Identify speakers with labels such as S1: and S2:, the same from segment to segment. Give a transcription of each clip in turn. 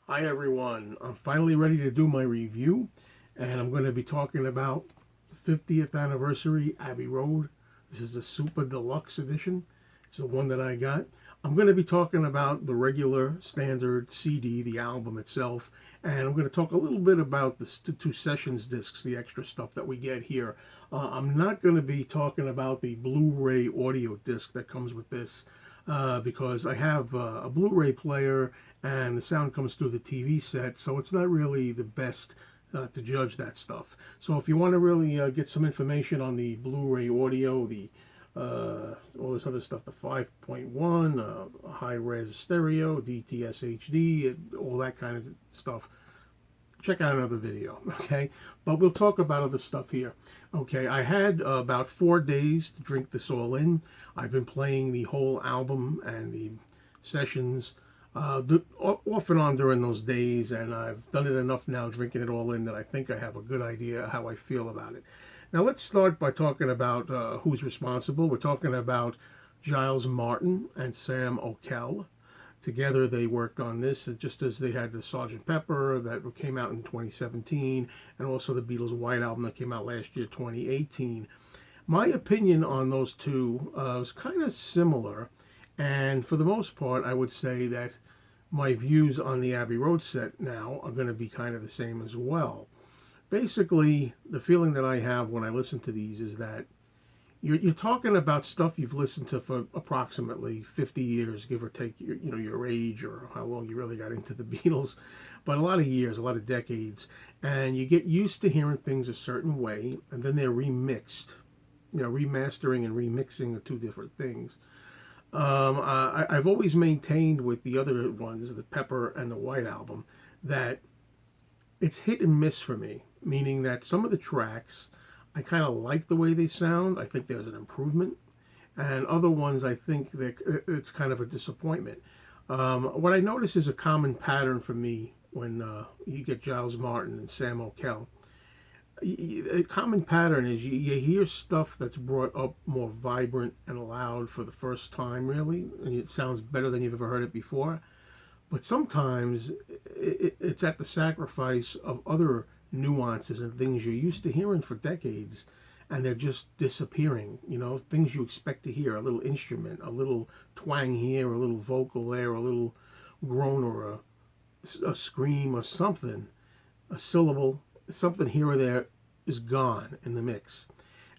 S1: Hi everyone, I'm finally ready to do my review and I'm going to be talking about the 50th anniversary Abbey Road. This is the Super Deluxe edition. It's the one that I got. I'm going to be talking about the regular standard CD, the album itself, and I'm going to talk a little bit about the two sessions discs, the extra stuff that we get here. I'm not going to be talking about the Blu-ray audio disc that comes with this because I have a Blu-ray player and the sound comes through the TV set, so it's not really the best to judge that stuff. So if you want to really get some information on the Blu-ray audio, the all this other stuff, the 5.1, high-res stereo, DTS HD, all that kind of stuff, check out another video, okay? But we'll talk about other stuff here. Okay, I had about 4 days to drink this all in. I've been playing the whole album and the sessions off and on during those days, and I've done it enough now, drinking it all in, that I think I have a good idea how I feel about it. Now let's start by talking about who's responsible. We're talking about Giles Martin and Sam Okell. Together they worked on this, just as they had the Sgt. Pepper that came out in 2017, and also the Beatles' White Album that came out last year, 2018. My opinion on those two was kind of similar, and for the most part, I would say that my views on the Abbey Road set now are going to be kind of the same as well. Basically, the feeling that I have when I listen to these is that you're talking about stuff you've listened to for approximately 50 years, give or take your age or how long you really got into the Beatles, but a lot of years, a lot of decades, and you get used to hearing things a certain way, and then they're remixed. Remastering and remixing are two different things. I've always maintained with the other ones, the Pepper and the White Album, that it's hit and miss for me, meaning that some of the tracks I kind of like the way they sound. I think there's an improvement, and other ones I think that it's kind of a disappointment. What I notice is a common pattern for me when you get Giles Martin and Sam Okell. A common pattern is you hear stuff that's brought up more vibrant and loud for the first time, really, and it sounds better than you've ever heard it before. But sometimes it's at the sacrifice of other nuances and things you're used to hearing for decades, and they're just disappearing. Things you expect to hear, a little instrument, a little twang here, a little vocal there, a little groan or a scream or something, a syllable, something here or there is gone in the mix.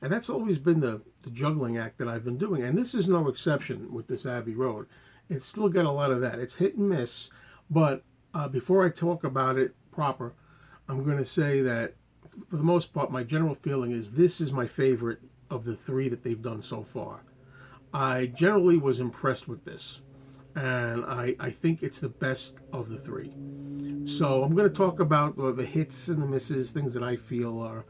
S1: And that's always been the juggling act that I've been doing. And this is no exception with this Abbey Road. It's still got a lot of that. It's hit and miss. But before I talk about it proper, I'm going to say that for the most part, my general feeling is this is my favorite of the three that they've done so far. I generally was impressed with this, and I think it's the best of the three. So I'm going to talk about the hits and the misses, things that I feel are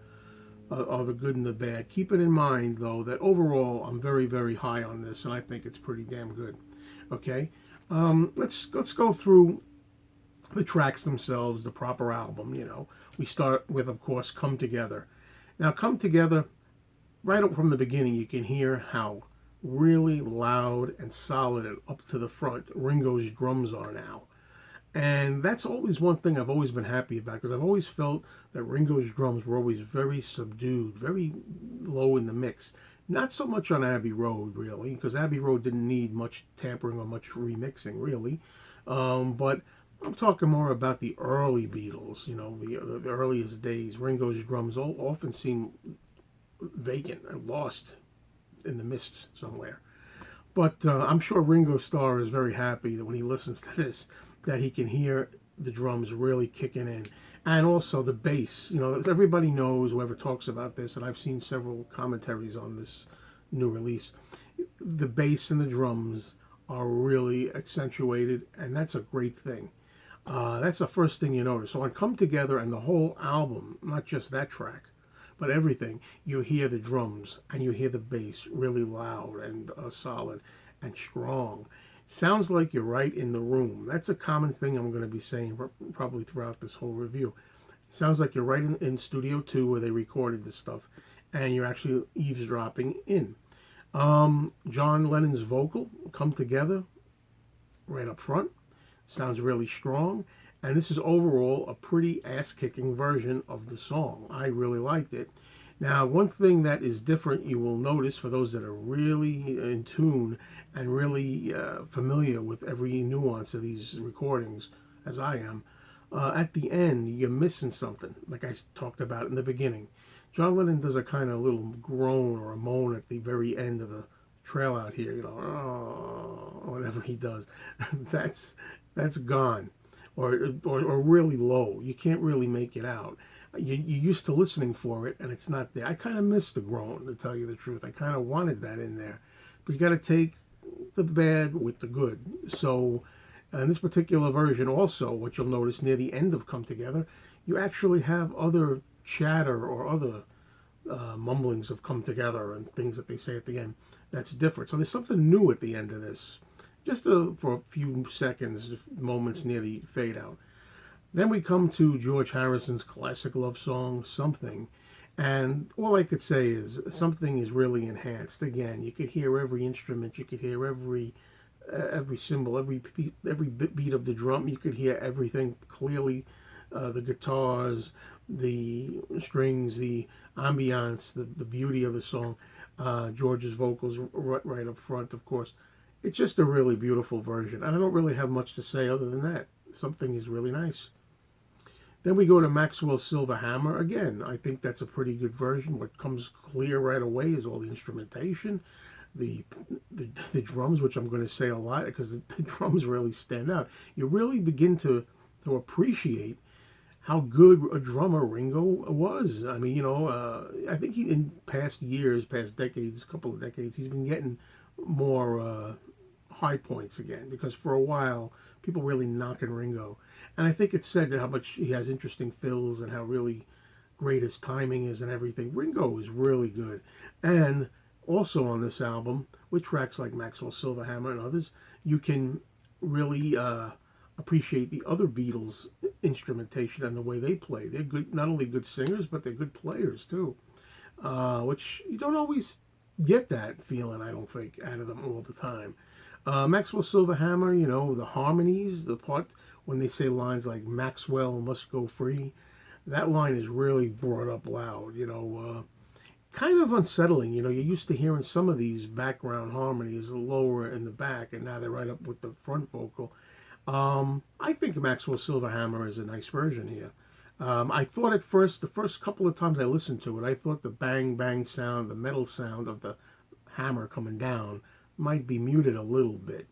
S1: the good and the bad. Keep it in mind, though, that overall I'm very, very high on this, and I think it's pretty damn good. Okay, let's go through the tracks themselves, the proper album. We start with, of course, Come Together. Now, Come Together, right up from the beginning, you can hear how really loud and solid and up to the front Ringo's drums are now. And that's always one thing I've always been happy about, because I've always felt that Ringo's drums were always very subdued, very low in the mix. Not so much on Abbey Road, really, because Abbey Road didn't need much tampering or much remixing, really. But I'm talking more about the early Beatles, the earliest days. Ringo's drums often seem vacant and lost in the mist somewhere. But I'm sure Ringo Starr is very happy that when he listens to this, that he can hear the drums really kicking in. And also the bass. Everybody knows, whoever talks about this, and I've seen several commentaries on this new release, the bass and the drums are really accentuated, and that's a great thing. That's the first thing you notice. So on Come Together and the whole album, not just that track, but everything, you hear the drums and you hear the bass really loud and solid and strong. Sounds like you're right in the room. That's a common thing I'm going to be saying probably throughout this whole review. Sounds like you're right in Studio 2 where they recorded this stuff, and you're actually eavesdropping in. John Lennon's vocal, Come Together, right up front. Sounds really strong. And this is overall a pretty ass-kicking version of the song. I really liked it. Now, one thing that is different, you will notice for those that are really in tune and really familiar with every nuance of these recordings, as I am, at the end, you're missing something, like I talked about in the beginning. John Lennon does a kind of little groan or a moan at the very end of the trail out here, oh, whatever he does. that's that's gone, or really low. You can't really make it out. You're used to listening for it, and it's not there. I kind of missed the groan, to tell you the truth. I kind of wanted that in there, but you got to take the bad with the good. So, in this particular version, also, what you'll notice near the end of "Come Together," you actually have other chatter or other mumblings of "Come Together" and things that they say at the end. That's different. So there's something new at the end of this, just for a few seconds, moments near the fade out. Then we come to George Harrison's classic love song, "Something." And all I could say is something is really enhanced. Again, you could hear every instrument, you could hear every cymbal, every beat of the drum. You could hear everything clearly. The guitars, the strings, the ambiance, the beauty of the song. George's vocals right up front, of course. It's just a really beautiful version. And I don't really have much to say other than that. Something is really nice. Then we go to Maxwell's Silver Hammer. Again, I think that's a pretty good version. What comes clear right away is all the instrumentation, the drums, which I'm going to say a lot because the drums really stand out. You really begin to appreciate how good a drummer Ringo was. I mean, I think he, in past years, past decades, couple of decades, he's been getting more high points again, because for a while people really knocking Ringo, and I think it's said how much he has interesting fills and how really great his timing is and everything. Ringo is really good. And also on this album, with tracks like Maxwell Silverhammer and others, you can really appreciate the other Beatles instrumentation and the way they play. They're good, not only good singers, but they're good players too, which you don't always get that feeling, I don't think, out of them all the time. Maxwell Silverhammer, the harmonies, the part when they say lines like "Maxwell must go free," that line is really brought up loud, kind of unsettling. You're used to hearing some of these background harmonies lower in the back, and now they're right up with the front vocal. I think Maxwell Silverhammer is a nice version here. I thought at first, the first couple of times I listened to it, I thought the bang bang sound, the metal sound of the hammer coming down might be muted a little bit.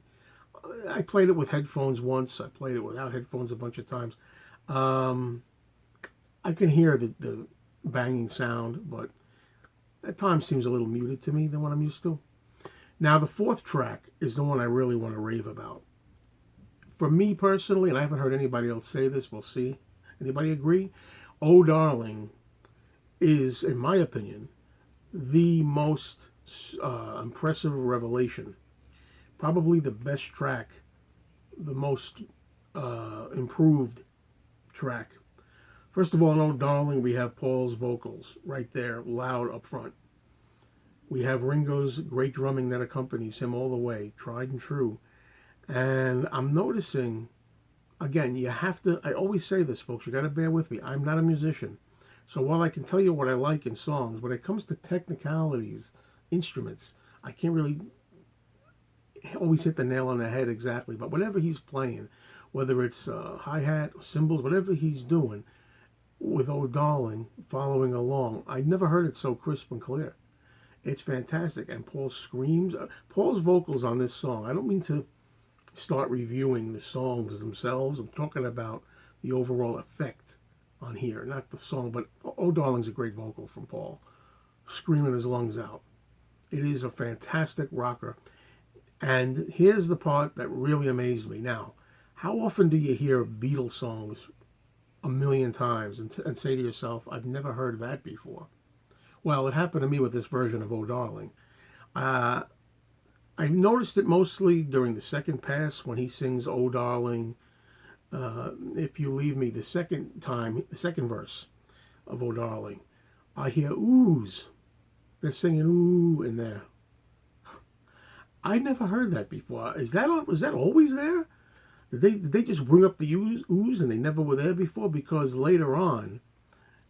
S1: I played it with headphones once. I played it without headphones a bunch of times. I can hear the banging sound, but at times seems a little muted to me than what I'm used to. Now, the fourth track is the one I really want to rave about. For me personally, and I haven't heard anybody else say this, we'll see. Anybody agree? "Oh Darling" is, in my opinion, the most impressive revelation. Probably the best track, the most improved track. First of all, in "Oh Darling," we have Paul's vocals right there, loud up front. We have Ringo's great drumming that accompanies him all the way, tried and true. And I'm noticing, again, you have to, I always say this, folks, you got to bear with me. I'm not a musician. So while I can tell you what I like in songs, when it comes to technicalities, instruments, I can't really always hit the nail on the head exactly. But whatever he's playing, whether it's hi-hat, cymbals, whatever he's doing, with "Oh Darling" following along, I've never heard it so crisp and clear. It's fantastic. And Paul screams. Paul's vocals on this song, I don't mean to start reviewing the songs themselves. I'm talking about the overall effect on here, not the song, but "Oh Darling's" a great vocal from Paul, screaming his lungs out. It is a fantastic rocker. And here's the part that really amazed me. Now, how often do you hear Beatles songs a million times and say to yourself, "I've never heard that before"? Well, it happened to me with this version of "Oh Darling." I noticed it mostly during the second pass when he sings "Oh Darling, if you leave me," the second time, the second verse of "Oh Darling." I hear oohs. They're singing ooh in there. I never heard that before. Was that always there? Did they just bring up the ooze and they never were there before? Because later on,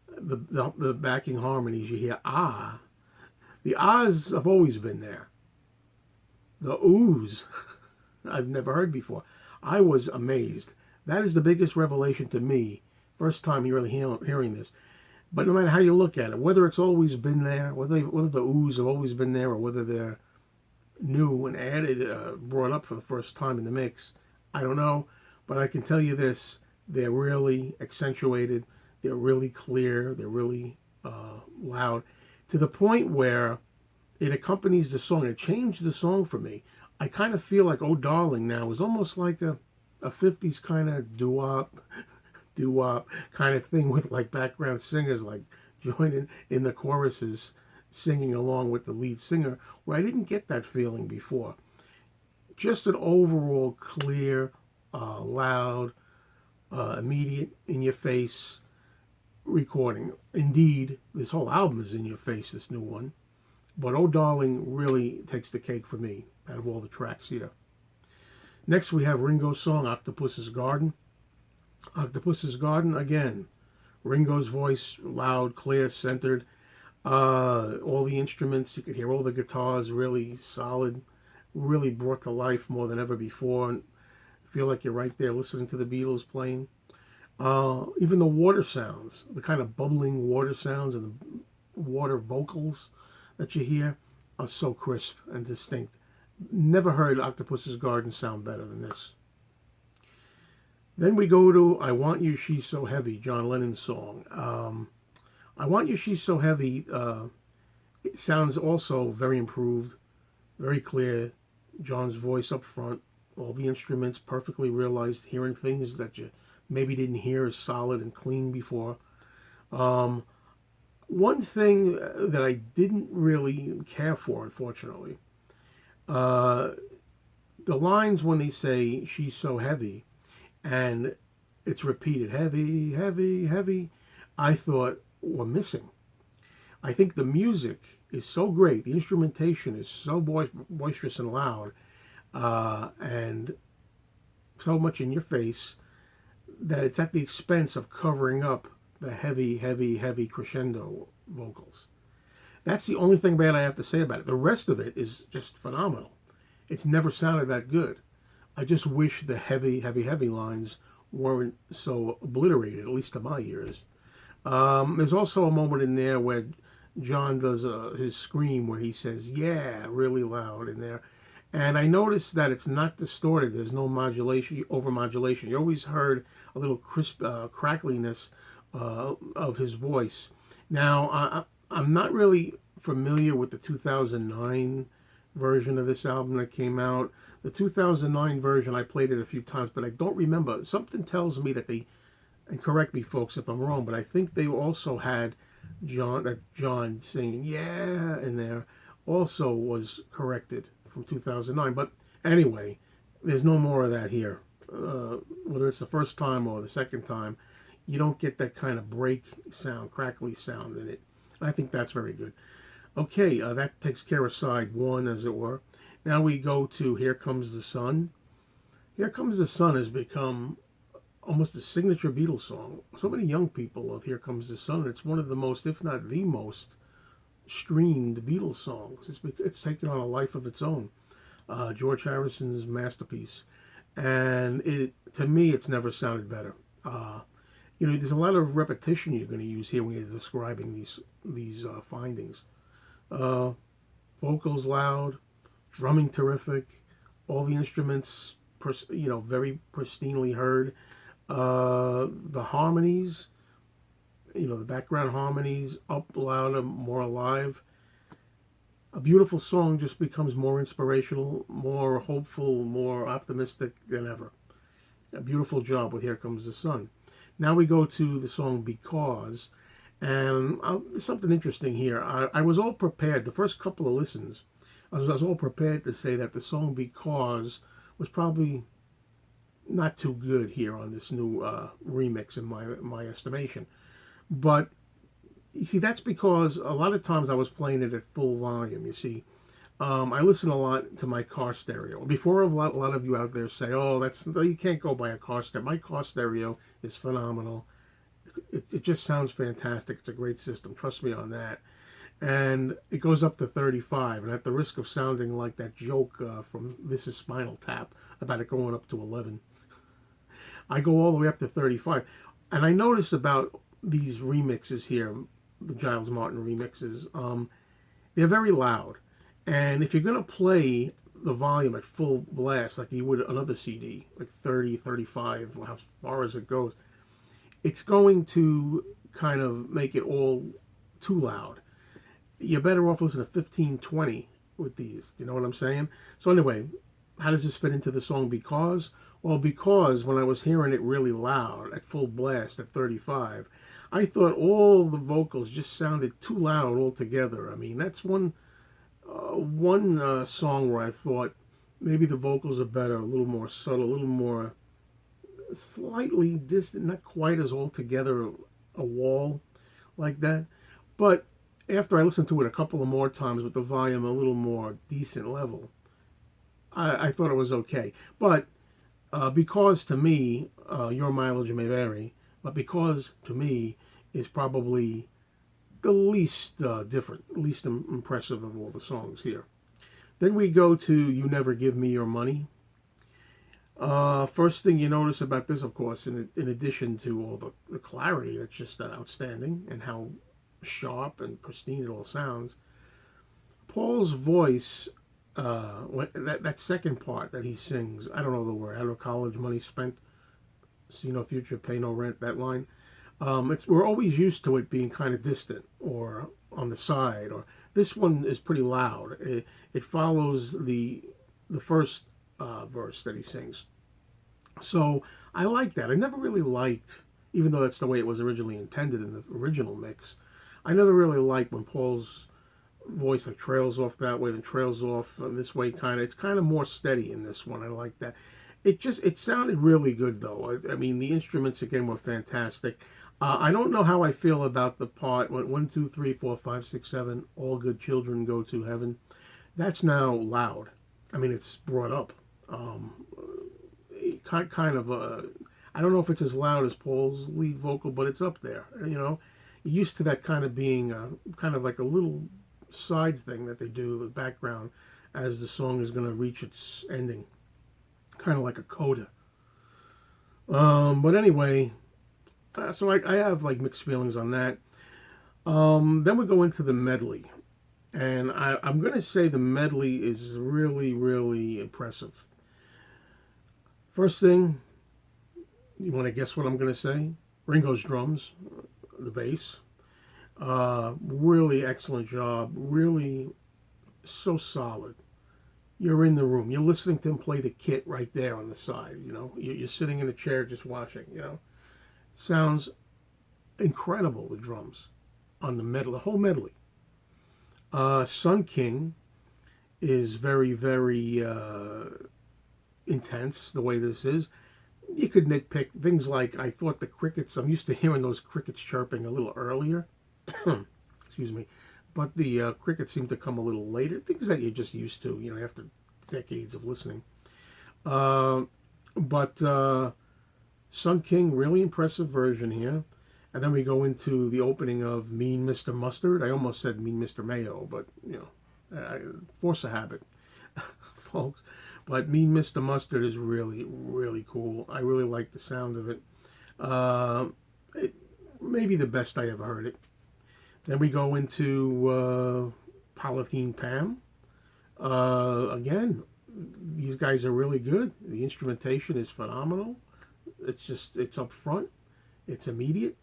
S1: the backing harmonies you hear the ahs have always been there. The ooze I've never heard before. I was amazed. That is the biggest revelation to me. First time you're really hearing this. But no matter how you look at it, whether it's always been there, whether the ooze have always been there, or whether they're new and added, brought up for the first time in the mix, I don't know. But I can tell you this: they're really accentuated, they're really clear, they're really loud, to the point where it accompanies the song. It changed the song for me. I kind of feel like "Oh Darling" now is almost like a 50s kind of doo-wop kind of thing, with like background singers like joining in the choruses, singing along with the lead singer, where I didn't get that feeling before. Just an overall clear, loud, immediate, in your face recording. Indeed, this whole album is in your face, this new one. But "Oh Darling" really takes the cake for me out of all the tracks here. Next we have Ringo's song, Octopus's Garden. Octopus's Garden, again, Ringo's voice, loud, clear, centered. All the instruments, you could hear all the guitars, really solid, really brought to life more than ever before. And feel like you're right there listening to the Beatles playing. Even the water sounds, the kind of bubbling water sounds and the water vocals that you hear are so crisp and distinct. Never heard Octopus's Garden sound better than this. Then we go to "I Want You, She's So Heavy," John Lennon's song. "I Want You, She's So Heavy" it sounds also very improved, very clear. John's voice up front, all the instruments perfectly realized, hearing things that you maybe didn't hear as solid and clean before. One thing that I didn't really care for, unfortunately, the lines when they say "she's so heavy," and it's repeated, "heavy, heavy, heavy," I thought were missing. I think the music is so great, the instrumentation is so boisterous and loud, and so much in your face, that it's at the expense of covering up the heavy, heavy, heavy crescendo vocals. That's the only thing bad I have to say about it. The rest of it is just phenomenal. It's never sounded that good. I just wish the heavy, heavy, heavy lines weren't so obliterated, at least to my ears. There's also a moment in there where John does his scream where he says, "Yeah," really loud in there. And I noticed that it's not distorted. There's no modulation, over modulation. You always heard a little crisp crackliness of his voice. Now, I'm not really familiar with the 2009 version of this album that came out. The 2009 version, I played it a few times, but I don't remember. Something tells me that they, and correct me folks if I'm wrong, but I think they also had John singing "yeah" in there also was corrected from 2009. But anyway, there's no more of that here. Whether it's the first time or the second time, you don't get that kind of break sound, crackly sound in it. I think that's very good. Okay, that takes care of side one, as it were. Now we go to "Here Comes the Sun." "Here Comes the Sun" has become almost a signature Beatles song. So many young people love "Here Comes the Sun." It's one of the most, if not the most, streamed Beatles songs. It's taken on a life of its own. George Harrison's masterpiece. And to me, it's never sounded better. There's a lot of repetition you're going to use here when you're describing these findings. Vocals loud, drumming terrific, all the instruments, very pristinely heard. The harmonies, the background harmonies, up louder, more alive. A beautiful song just becomes more inspirational, more hopeful, more optimistic than ever. A beautiful job with "Here Comes the Sun." Now we go to the song "Because," and there's something interesting here. I was all prepared, the first couple of listens, I was all prepared to say that the song "Because" was probably not too good here on this new remix in my estimation. But you see, that's because a lot of times I was playing it at full volume. You see, I listen a lot to my car stereo. Before a lot of you out there say, "Oh, that's you can't go buy a car stereo." My car stereo is phenomenal. It just sounds fantastic. It's a great system. Trust me on that. And it goes up to 35. And at the risk of sounding like that joke from This Is Spinal Tap about it going up to 11, I go all the way up to 35. And I noticed about these remixes here, the Giles Martin remixes, they're very loud. And if you're going to play the volume at full blast, like you would another CD, like 30, 35, how far as it goes, it's going to kind of make it all too loud. You're better off listening to 15, 20 with these. You know what I'm saying? So anyway, how does this fit into the song Because? Well, because when I was hearing it really loud at full blast at 35, I thought all the vocals just sounded too loud altogether. I mean, that's one song where I thought maybe the vocals are better, a little more subtle, a little more slightly distant, not quite as altogether a wall like that. But after I listened to it a couple of more times with the volume a little more decent level, I thought it was okay. But because to me, your mileage may vary, but because to me is probably the least different, least impressive of all the songs here. Then we go to You Never Give Me Your Money. First thing you notice about this, of course, in addition to all the clarity that's just outstanding and how sharp and pristine it all sounds, Paul's voice, that second part that he sings, I don't know the word, out of college money spent, see no future, pay no rent, that line. We're always used to it being kind of distant or on the side, or this one is pretty loud. It follows the first verse that he sings. So I like that. I never really liked, even though that's the way it was originally intended in the original mix, I never really liked when Paul's voice like trails off that way, then trails off this way. It's kind of more steady in this one. I like that. It sounded really good though. I mean, the instruments again were fantastic. I don't know how I feel about the part when 1, 2, 3, 4, 5, 6, 7, all good children go to heaven. That's now loud. I mean, it's brought up. Kind of. I don't know if it's as loud as Paul's lead vocal, but it's up there. You know, used to that kind of being kind of like a little side thing that they do, the background, as the song is going to reach its ending, kind of like a coda. But anyway, so I have like mixed feelings on that. Then we go into the medley, and I'm going to say the medley is really, really impressive. First thing, you want to guess what I'm going to say? Ringo's drums, the bass. Really excellent job. Really so solid. You're in the room. You're listening to him play the kit right there on the side. You know, you're sitting in a chair just watching. You know, sounds incredible. The drums on the medley, the whole medley. Sun King is very, very intense. The way this is, you could nitpick things like I thought the crickets. I'm used to hearing those crickets chirping a little earlier. Excuse me, but the crickets seem to come a little later. Things that you're just used to, you know, after decades of listening. But Sun King, really impressive version here. And then we go into the opening of Mean Mr. Mustard. I almost said Mean Mr. Mayo, but, you know, force of habit, folks. But Mean Mr. Mustard is really, really cool. I really like the sound of it. It may be the best I ever heard it. Then we go into Polythene Pam. Again, these guys are really good. The instrumentation is phenomenal. It's up front. It's immediate.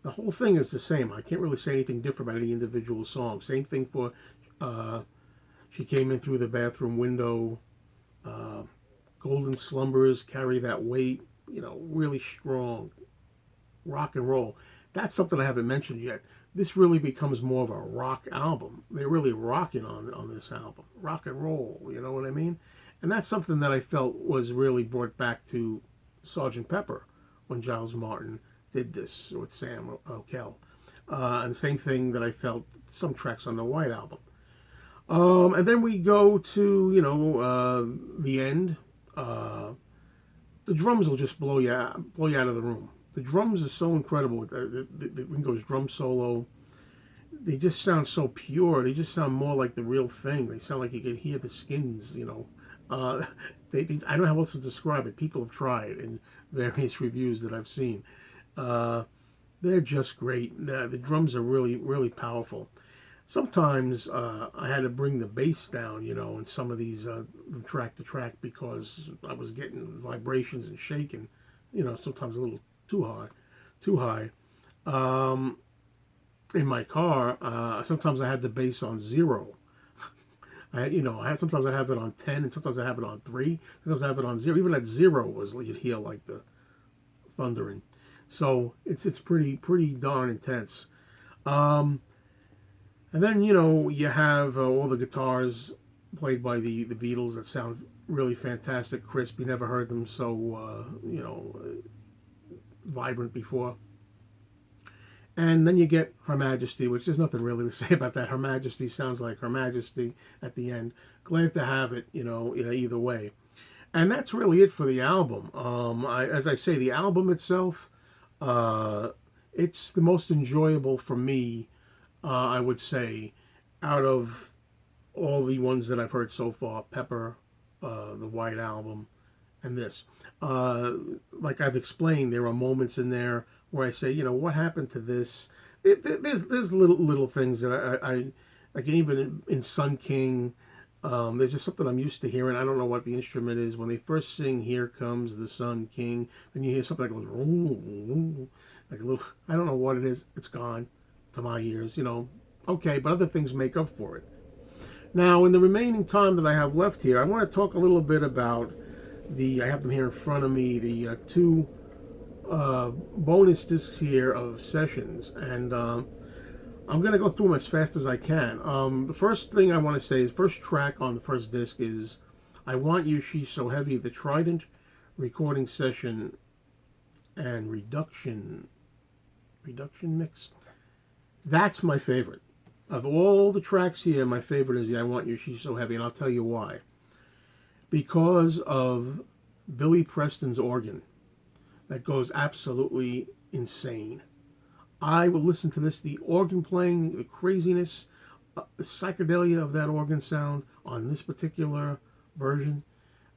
S1: The whole thing is the same. I can't really say anything different about any individual song. Same thing for She Came In Through the Bathroom Window. Golden Slumbers, Carry That Weight. You know, really strong rock and roll. That's something I haven't mentioned yet. This really becomes more of a rock album. They're really rocking on this album. Rock and roll, you know what I mean? And that's something that I felt was really brought back to Sgt. Pepper when Giles Martin did this with Sam Okell. And the same thing that I felt some tracks on the White Album. And then we go to, the end. Uh, the drums will just blow you out of the room. The drums are so incredible. The Ringo's drum solo, they just sound so pure. They just sound more like the real thing. They sound like you could hear the skins. Uh, I don't know how else to describe it. People have tried in various reviews that I've seen. Uh, they're just great. The drums are really, really powerful. Sometimes I had to bring the bass down, in some of these from track to track because I was getting vibrations and shaking, sometimes a little too high, too high. Um, in my car, sometimes I had the bass on zero. Sometimes I have it on 10, and sometimes I have it on 3. Sometimes I have it on 0. Even at 0 was you'd hear like the thundering. So it's pretty darn intense. Um, and then you have all the guitars played by the Beatles that sound really fantastic, crisp. You never heard them so vibrant before. And then you get Her Majesty, which there's nothing really to say about that. Her Majesty sounds like Her Majesty at the end. Glad to have it, either way. And that's really it for the album. As I say, the album itself, it's the most enjoyable for me, I would say, out of all the ones that I've heard so far. Pepper, the White Album, and this. Like I've explained, there are moments in there where I say, what happened to this? There's little things that I like, even in Sun King. There's just something I'm used to hearing. I don't know what the instrument is. When they first sing "Here Comes the Sun King," then you hear something that goes like a little. I don't know what it is. It's gone to my ears. Okay, but other things make up for it. Now, in the remaining time that I have left here, I want to talk a little bit about I have them here in front of me, the two bonus discs here of sessions, and I'm going to go through them as fast as I can. The first thing I want to say is, first track on the first disc is "I Want You, She's So Heavy," the Trident recording session and reduction mix. That's my favorite. Of all the tracks here, my favorite is the "I Want You, She's So Heavy," and I'll tell you why. Because of Billy Preston's organ that goes absolutely insane. I will listen to this, the organ playing, the craziness, the psychedelia of that organ sound on this particular version.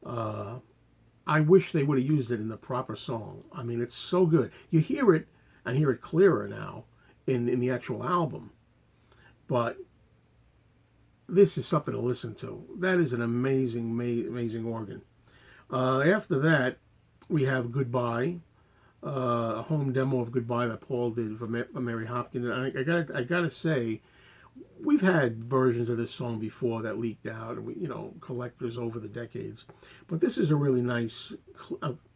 S1: I wish they would have used it in the proper song. I mean, it's so good. You hear it and hear it clearer now in the actual album. But this is something to listen to. That is an amazing, amazing organ. After that, we have "Goodbye," a home demo of "Goodbye" that Paul did for Mary Hopkins. And I gotta say, we've had versions of this song before that leaked out, and collectors over the decades. But this is a really nice,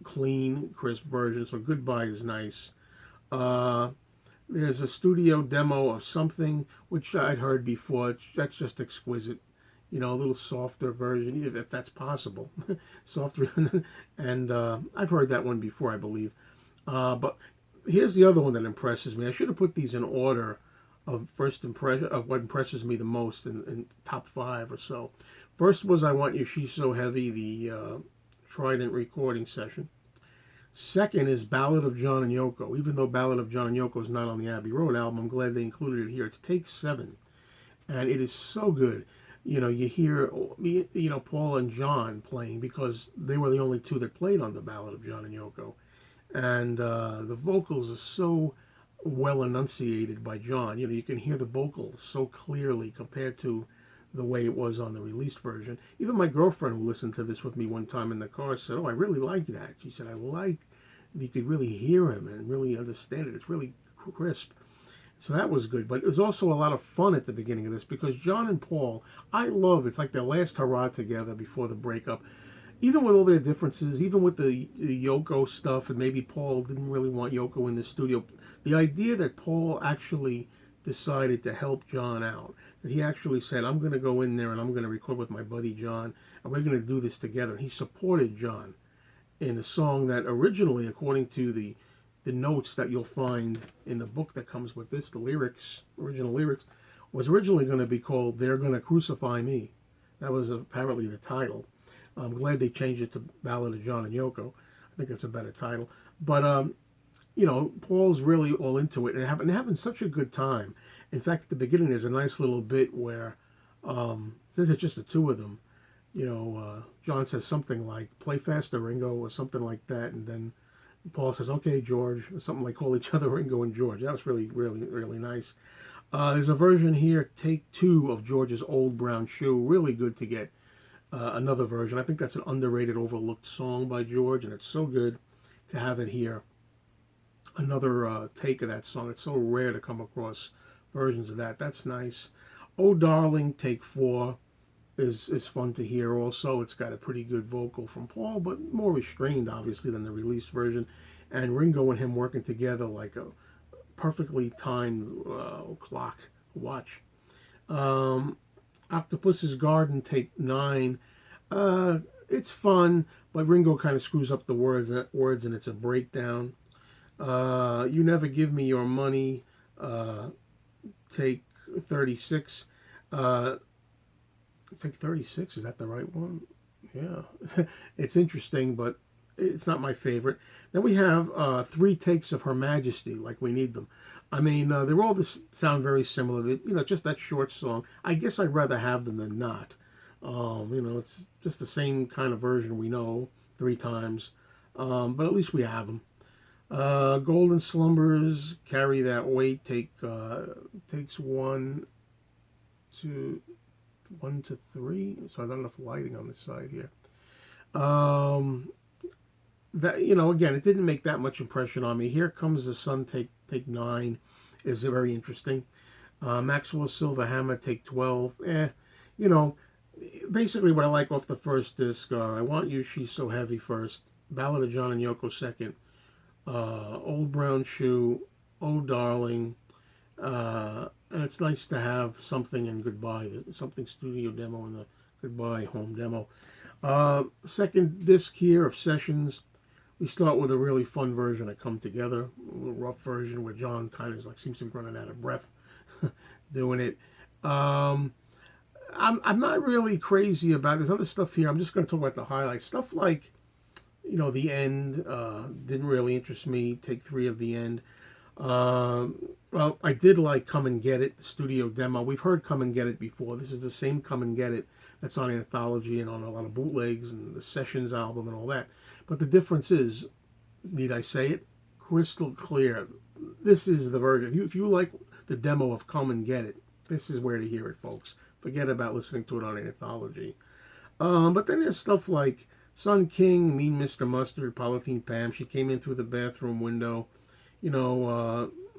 S1: clean, crisp version. So "Goodbye" is nice. There's a studio demo of something which I'd heard before. That's just exquisite. A little softer version, if that's possible. Softer. And I've heard that one before, I believe. But here's the other one that impresses me. I should have put these in order of first impression of what impresses me the most in top 5 or so. First was "I Want You, She's So Heavy," the Trident recording session. Second is "Ballad of John and Yoko." Even though "Ballad of John and Yoko" is not on the Abbey Road album, I'm glad they included it here. It's take 7, and it is so good. You hear Paul and John playing because they were the only two that played on the "Ballad of John and Yoko," and the vocals are so well enunciated by John. You can hear the vocals so clearly compared to the way it was on the released version. Even my girlfriend, who listened to this with me one time in the car, said, "Oh, I really like that." She said, "I like you could really hear him and really understand it. It's really crisp." So that was good. But it was also a lot of fun at the beginning of this because John and Paul, I love, it's like their last hurrah together before the breakup. Even with all their differences, even with the Yoko stuff, and maybe Paul didn't really want Yoko in the studio, the idea that Paul actually decided to help John out, that he actually said, "I'm going to go in there and I'm going to record with my buddy John, and we're going to do this together." And he supported John in a song that originally, according to the notes that you'll find in the book that comes with this, the lyrics, original lyrics, was originally going to be called "They're Gonna Crucify Me." That was apparently the title. I'm glad they changed it to "Ballad of John and Yoko." I think that's a better title. But Paul's really all into it and having such a good time. In fact, at the beginning, there's a nice little bit where, since it's just the two of them, John says something like "Play faster, Ringo" or something like that, and then Paul says, "Okay, George," or something like call each other Ringo and George. That was really, really, really nice. There's a version here, take two, of George's "Old Brown Shoe." Really good to get another version. I think that's an underrated, overlooked song by George, and it's so good to have it here. Another take of that song. It's so rare to come across versions of that. That's nice. "Oh Darling," take four, is fun to hear also. It's got a pretty good vocal from Paul, but more restrained, obviously, than the released version. And Ringo and him working together like a perfectly timed watch. "Octopus's Garden," take nine. It's fun, but Ringo kind of screws up the words, and it's a breakdown. "You Never Give Me Your Money," take 36. Take 36, is that the right one? Yeah. It's interesting, but it's not my favorite. Then we have three takes of "Her Majesty," like we need them. I mean, they're all sound very similar. Just that short song. I guess I'd rather have them than not. It's just the same kind of version we know three times. But at least we have them. "Golden Slumbers," "Carry That Weight," takes one to three. So I don't have enough lighting on this side here. That again, it didn't make that much impression on me. "Here Comes the Sun," take nine, is very interesting. "Maxwell Silver Hammer," take 12. Basically what I like off the first disc are "I Want You, She's So Heavy" first, "Ballad of John and Yoko" second, "Old Brown Shoe," "Oh Darling," and it's nice to have something in "Goodbye," something studio demo and the "Goodbye" home demo. Second disc here of Sessions, we start with a really fun version of "Come Together," a little rough version where John kind of seems to be running out of breath doing it. I'm not really crazy about this other stuff here. I'm just going to talk about the highlights. Stuff like, the end didn't really interest me. Take three of the end. Well, I did like "Come and Get It," the studio demo. We've heard "Come and Get It" before. This is the same "Come and Get It" that's on Anthology and on a lot of bootlegs and the Sessions album and all that. But the difference is, need I say it? Crystal clear. This is the version. If you like the demo of "Come and Get It," this is where to hear it, folks. Forget about listening to it on Anthology. But then there's stuff like "Sun King," "Mean Mr. Mustard," "Polythene Pam," "She Came In Through the Bathroom Window,"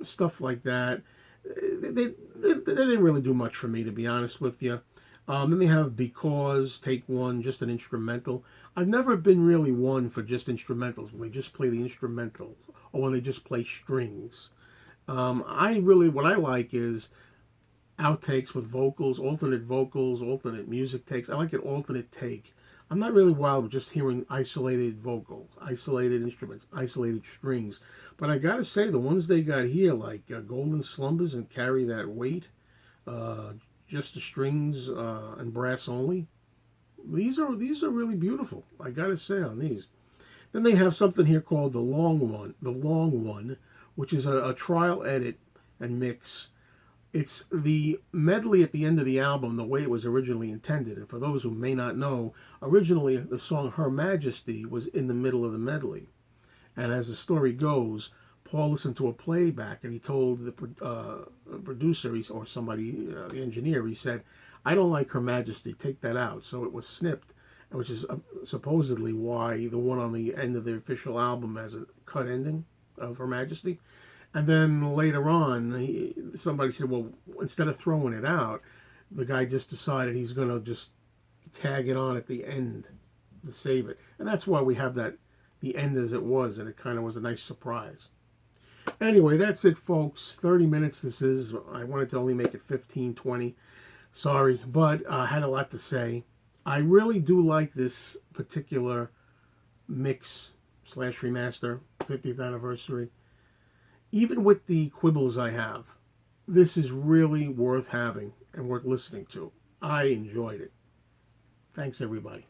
S1: stuff like that. They didn't really do much for me, to be honest with you. Then they have "Because," take one, just an instrumental. I've never been really one for just instrumentals, when they just play the instrumental or when they just play strings. What I like is outtakes with vocals, alternate music takes. I like an alternate take. I'm not really wild with just hearing isolated vocals, isolated instruments, isolated strings. But I gotta say, the ones they got here, like "Golden Slumbers" and "Carry That Weight," just the strings and brass only. These are really beautiful. I gotta say on these. Then they have something here called the Long One, which is a trial edit and mix. It's the medley at the end of the album, the way it was originally intended. And for those who may not know, originally the song "Her Majesty" was in the middle of the medley. And as the story goes, Paul listened to a playback and he told the producer or somebody, the engineer, he said, "I don't like Her Majesty, take that out." So it was snipped, which is supposedly why the one on the end of the official album has a cut ending of Her Majesty. And then later on, somebody said, well, instead of throwing it out, the guy just decided he's going to just tag it on at the end to save it. And that's why we have the end as it was, and it kind of was a nice surprise. Anyway, that's it, folks. 30 minutes this is. I wanted to only make it 15, 20. Sorry, but I had a lot to say. I really do like this particular mix / remaster, 50th anniversary. Even with the quibbles I have, this is really worth having and worth listening to. I enjoyed it. Thanks, everybody.